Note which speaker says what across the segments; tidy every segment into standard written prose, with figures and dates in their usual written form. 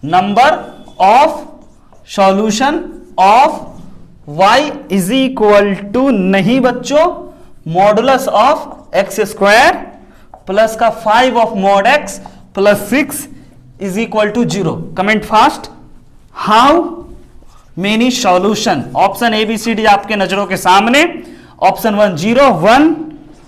Speaker 1: Number of solution of y is equal to नहीं बच्चों modulus of X square plus का 5 of mod x plus 6 is equal to 0। Comment fast. How many solution, option A B C D आपके नजरों के सामने। Option 1 0 1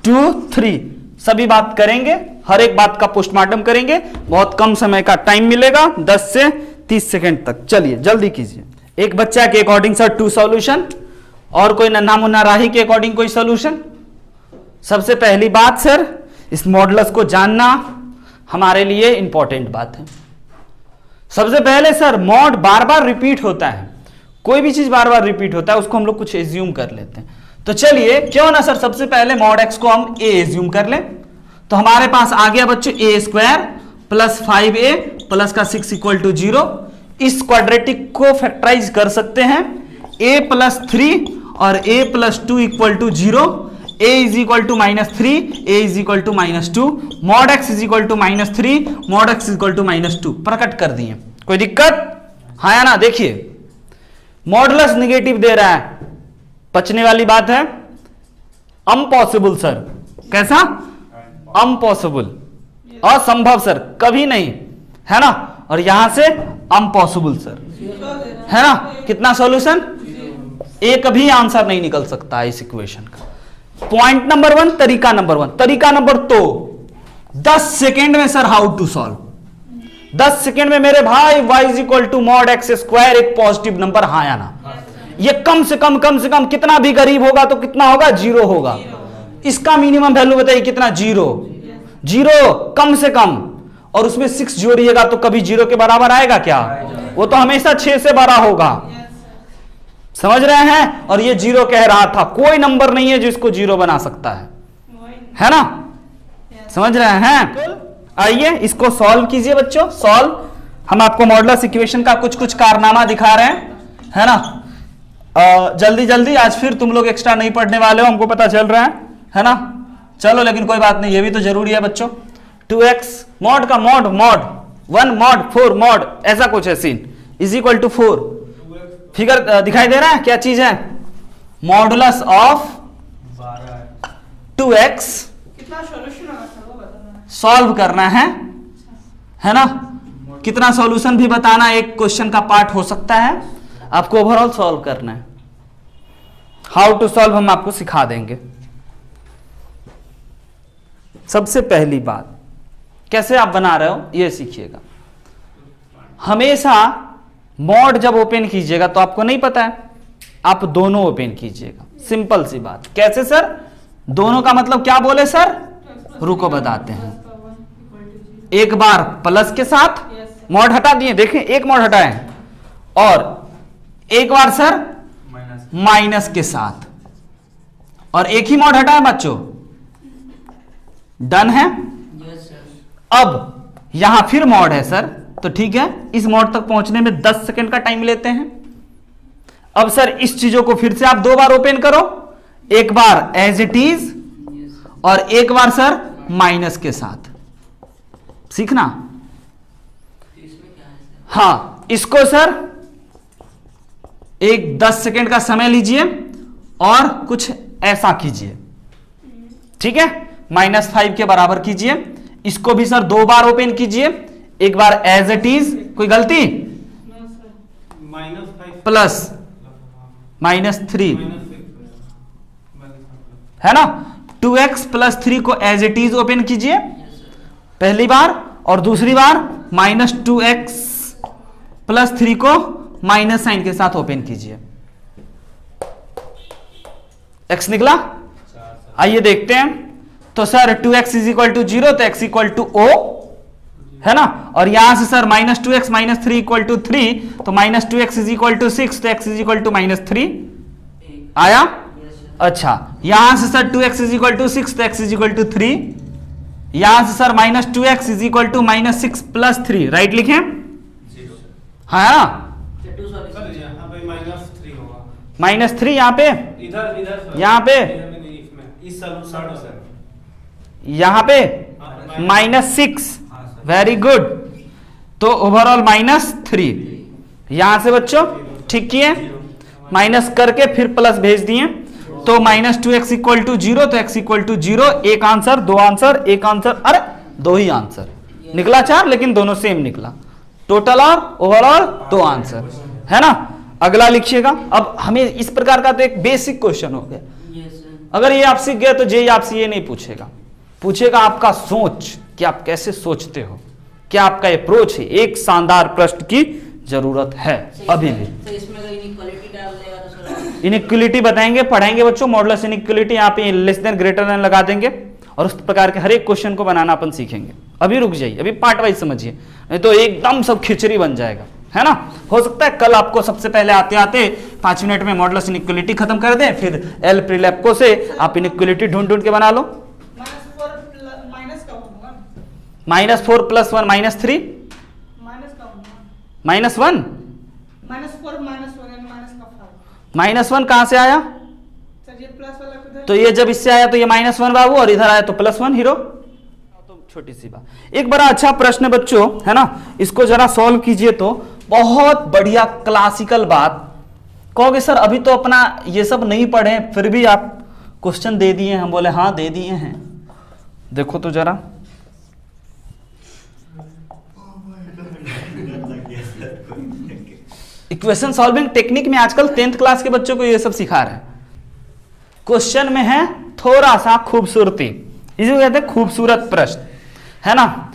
Speaker 1: 2 3 सभी बात करेंगे, हर एक बात का पोस्टमार्टम करेंगे। बहुत कम समय का टाइम मिलेगा, 10 से 30 सेकंड तक। चलिए जल्दी कीजिए। एक बच्चा के अकॉर्डिंग सर 2 सॉल्यूशन, और कोई नन्हा मुन्ना राही के अकॉर्डिंग कोई सॉल्यूशन। सबसे पहली बात सर, इस मॉडुलस को जानना हमारे लिए इंपॉर्टेंट बात है। सबसे पहले सर मॉड बार बार रिपीट होता है, कोई भी चीज बार बार रिपीट होता है उसको हम लोग कुछ एज्यूम कर लेते हैं। तो चलिए क्यों ना सर सबसे पहले मॉड x को हम a एज्यूम कर लें। तो हमारे पास आ गया बच्चों a square plus 5a plus का 6 इक्वल टू 0। इस क्वाड्रेटिक को फैक्टराइज कर सकते हैं, a प्लस 3 और a plus 2 equal to 0। a is equal to -3, a is equal to -2, mod x is equal to -3, mod x is equal to -2। प्रकट कर दिए, कोई दिक्कत? हाँ या ना? देखिए मॉडुलस निगेटिव दे रहा है, बचने वाली बात है। अम्पॉसिबल सर, कैसा? अम्पॉसिबल, असंभव सर, कभी नहीं, है ना। और यहां से अम्पॉसिबल सर, है ना। कितना सॉल्यूशन? एक कभी आंसर नहीं निकल सकता है इस इक्वेशन का। पॉइंट नंबर 1, तरीका नंबर 1। तरीका नंबर 2, 10 सेकेंड में sir how to solve. 10 second में मेरे भाई y is equal to mod x square एक पॉजिटिव नंबर, हाँ या ना। ये कम से कम कितना भी गरीब होगा तो कितना होगा? 0 होगा। इसका मिनिमम वैल्यू बताइए कितना? 0 कम से कम। और उसमें 6 जोड़िएगा तो कभी 0 के बराबर आएगा क्या? वो तो हमेशा 6 से बड़ा होगा, समझ रहे हैं। और ये 0 कह रहा था, कोई नंबर नहीं है जो इसको 0 बना सकता है ना। समझ रहे हैं? आइए इसको सॉल्व कीजिए बच्चों। सॉल्व, हम आपको मॉडुलस इक्वेशन का कुछ कारनामा दिखा रहे हैं, है ना। जल्दी जल्दी, आज फिर तुम लोग एक्स्ट्रा नहीं पढ़ने वाले हो, हमको पता चल रहा है ना। चलो लेकिन कोई बात नहीं, ये भी तो जरूरी है बच्चों। 2x मॉड का मॉड 1 मॉड 4 मॉड ऐसा कुछ है scene, is equal to 4। Figure दिखाई दे रहा है, क्या चीज है? मॉडुलस ऑफ 2x सॉल्व करना है ना। कितना सॉल्यूशन भी बताना एक क्वेश्चन का पार्ट हो सकता है, आपको ओवरऑल सॉल्व करना है। हाउ टू सॉल्व हम आपको सिखा देंगे। सबसे पहली बात, कैसे आप बना रहे हो ये सीखिएगा। हमेशा मॉड जब ओपन कीजिएगा तो आपको नहीं पता है, आप दोनों ओपन कीजिएगा। सिंपल सी बात। कैसे सर? दोनों का मतलब क्या बोले सर? रुको बताते हैं। एक बार प्लस के साथ मॉड हटा दिए, देखें एक मॉड हटाए, और एक बार सर माइनस के साथ, और एक ही मॉड हटाए बच्चों। डन है। अब यहां फिर मॉड है सर, तो ठीक है, इस मॉड तक पहुंचने में 10 सेकंड का टाइम लेते हैं। अब सर इस चीजों को फिर से आप 2 बार ओपन करो, एक बार एज इट इज और एक बार सर माइनस के साथ। सीखना। हाँ, इसको सर एक 10 सेकंड का समय लीजिए और कुछ ऐसा कीजिए, ठीक है। -5 के बराबर कीजिए। इसको भी सर 2 बार ओपन कीजिए, एक बार एज इट इज, कोई गलती? प्लस -3 है ना। 2x प्लस 3 को एज इट इज ओपन कीजिए पहली बार, और दूसरी बार -2x प्लस 3 को माइनस साइन के साथ ओपन कीजिए। x निकला। आइए देखते हैं। तो sir 2x is equal to 0, तो x इक्वल टू O है ना। और यहां से सर -2x -3 इक्वल टू 3, तो -2x इज इक्वल टू 6, तो x इज इक्वल टू -3 आया। अच्छा, यहां से sir 2x is equal to 6, तो x इज इक्वल टू 3। यहां से sir -2x is equal to -6 plus 3, right लिखें। हाँ, -3 यहाँ पे, यहाँ पे, यहाँ पे -6, वेरी गुड। तो ओवरऑल -3। यहां से बच्चों ठीक किए, माइनस करके फिर प्लस भेज दिए, तो -2x इक्वल टू 0, तो x इक्वल टू 0। एक आंसर, दो आंसर, एक आंसर, अरे दो ही आंसर निकला, 4, लेकिन दोनों सेम निकला। टोटल और ओवरऑल 2 आंसर, है ना। अगला लिखिएगा। अब हमें इस प्रकार का तो एक बेसिक क्वेश्चन हो गया। अगर ये आप सीख गए तो जे आपसे ये नहीं पूछेगा, पूछेगा आपका सोच कि आप कैसे सोचते हो, क्या आपका अप्रोच है। एक शानदार प्रश्न की जरूरत है अभी भी। इनइक्वलिटी बताएंगे, पढ़ाएंगे बच्चों, मॉडुलस इनइक्वलिटी, यहाँ पे लेस देन ग्रेटर देन लगा देंगे और उस प्रकार के हर एक क्वेश्चन को बनाना अपन सीखेंगे। अभी रुक जाइए, अभी पार्ट वाइज समझिए, नहीं तो एकदम सब खिचड़ी बन जाएगा, है ना। हो सकता है कल आपको सबसे पहले आते आते 5 मिनट में मॉडुलस इनइक्वलिटी खत्म कर दें, फिर एल प्रीलेप्को से आप इनइक्वलिटी ढूंढ ढूंढ के बना लो। -4 + 1 -3 -1 -1 कहां से आया? तो ये जब इससे आया तो ये -1 बाबू, और इधर आया तो +1 हीरो। तो छोटी सी बात, एक बड़ा अच्छा प्रश्न है बच्चों, है ना। इसको जरा सॉल्व कीजिए तो बहुत बढ़िया क्लासिकल बात। कहोगे सर अभी तो अपना ये सब नहीं पढ़े, फिर भी आप क्वेश्चन दे दिए। हम बोले हाँ दे दिए हैं, देखो तो जरा। इक्वेशन सॉल्विंग टेक्निक में आजकल 10th क्लास के बच्चों को ये सब सिखा रहे हैं। क्वेश्चन में है थोड़ा सा खूबसूरती, इसे कहते हैं खूबसूरत प्रश्न, है ना।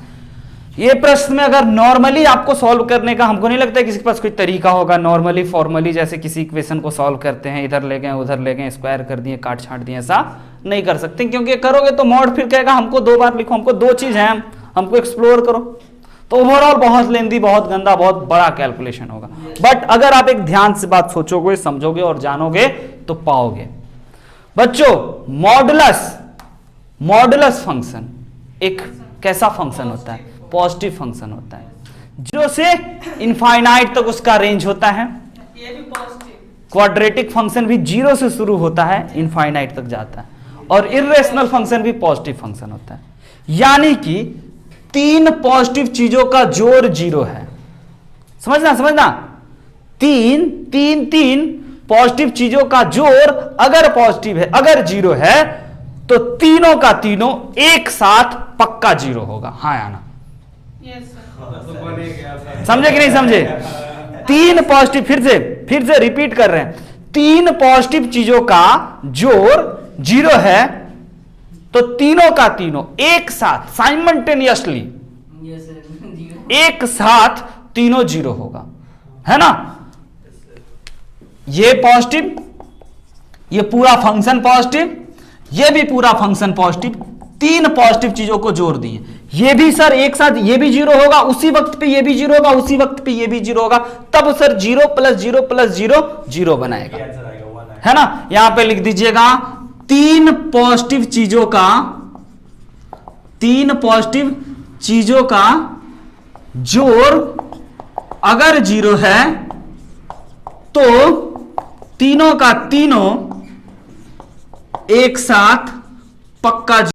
Speaker 1: ये प्रश्न में अगर नॉर्मली आपको सॉल्व करने का, हमको नहीं लगता किसी के पास कोई तरीका होगा नॉर्मली फॉर्मली जैसे किसी इक्वेशन को सॉल्व करते हैं, इधर ले गए उधर ले गए, स्क्वायर कर दिए, काट छाट दिए, ऐसा नहीं कर सकते। क्योंकि करोगे तो मॉड फिर कहेगा हमको 2 बार लिखो, हमको 2 चीज है, हमको एक्सप्लोर करो, तो ओवरऑल बहुत लेंदी, बहुत गंदा, बहुत बड़ा कैलकुलेशन होगा। बट अगर आप एक ध्यान से बात सोचोगे, समझोगे और जानोगे तो पाओगे। बच्चों मॉडुलस फंक्शन एक कैसा फंक्शन होता है? पॉजिटिव फंक्शन होता है, 0 से इनफाइनाइट तक उसका रेंज होता है। क्वाड्रेटिक फंक्शन भी 0 से शुरू होता है, इनफाइनाइट तक जाता है। और इर्रेशनल फंक्शन भी पॉजिटिव फंक्शन होता है, यानी कि 3 पॉजिटिव चीजों का जोड़ 0 है। समझना, 3 पॉजिटिव चीजों का जोड़ अगर पॉजिटिव है, अगर 0 है, तो तीनों का तीनों एक साथ पक्का 0 होगा। हाँ या ना? समझे कि नहीं समझे? 3 पॉजिटिव, फिर से रिपीट कर रहे हैं, 3 पॉजिटिव चीजों का जोड़ 0 है, तो तीनों का तीनों एक साथ साइमल्टेनियसली एक साथ तीनों 0 होगा, है ना। ये पॉजिटिव, ये पूरा फंक्शन पॉजिटिव, ये भी पूरा फंक्शन पॉजिटिव, 3 पॉजिटिव चीजों को जोड़ दिए। ये भी सर एक साथ, ये भी 0 होगा, उसी वक्त पे ये भी 0 होगा, उसी वक्त पे ये भी 0 होगा, तब सर 0 + 0 + 0 0 बनाएगा, है ना। यहां पे लिख दीजिएगा 3 पॉजिटिव चीजों का जोड़ अगर 0 है तो तीनों का तीनों एक साथ पक्का